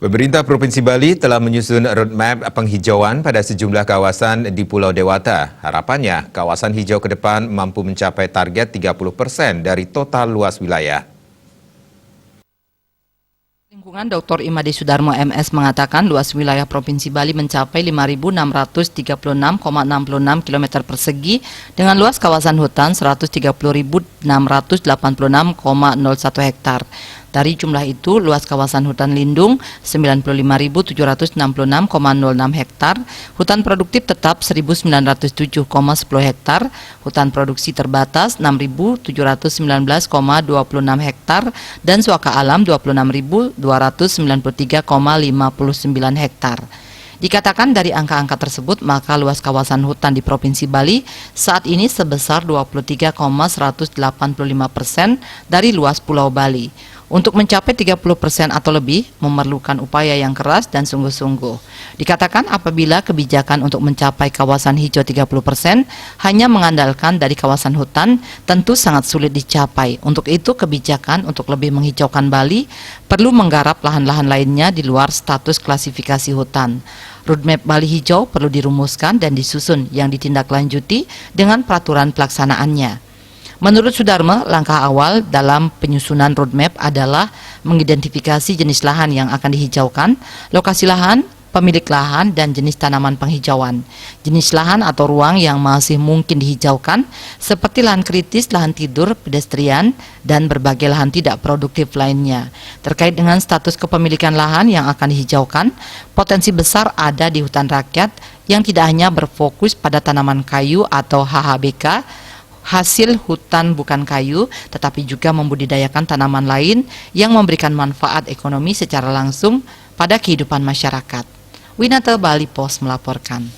Pemerintah Provinsi Bali telah menyusun roadmap penghijauan pada sejumlah kawasan di Pulau Dewata. Harapannya, kawasan hijau ke depan mampu mencapai target 30% dari total luas wilayah. Lingkungan Dr. Imade Sudarmo MS mengatakan luas wilayah Provinsi Bali mencapai 5.636,66 km persegi dengan luas kawasan hutan 130.686,01 hektar. Dari jumlah itu, luas kawasan hutan lindung 95.766,06 hektar, hutan produktif tetap 1.907,10 hektar, hutan produksi terbatas 6.719,26 hektar, dan suaka alam 26.293,59 hektar. Dikatakan dari angka-angka tersebut, maka luas kawasan hutan di Provinsi Bali saat ini sebesar 23,185% dari luas Pulau Bali. Untuk mencapai 30% atau lebih, memerlukan upaya yang keras dan sungguh-sungguh. Dikatakan apabila kebijakan untuk mencapai kawasan hijau 30% hanya mengandalkan dari kawasan hutan, tentu sangat sulit dicapai. Untuk itu, kebijakan untuk lebih menghijaukan Bali perlu menggarap lahan-lahan lainnya di luar status klasifikasi hutan. Roadmap Bali Hijau perlu dirumuskan dan disusun yang ditindaklanjuti dengan peraturan pelaksanaannya. Menurut Sudarmo, langkah awal dalam penyusunan roadmap adalah mengidentifikasi jenis lahan yang akan dihijaukan, lokasi lahan, pemilik lahan, dan jenis tanaman penghijauan. Jenis lahan atau ruang yang masih mungkin dihijaukan, seperti lahan kritis, lahan tidur, pedestrian, dan berbagai lahan tidak produktif lainnya. Terkait dengan status kepemilikan lahan yang akan dihijaukan, potensi besar ada di hutan rakyat yang tidak hanya berfokus pada tanaman kayu atau HHBK, hasil hutan bukan kayu, tetapi juga membudidayakan tanaman lain yang memberikan manfaat ekonomi secara langsung pada kehidupan masyarakat. Winata Bali Post melaporkan.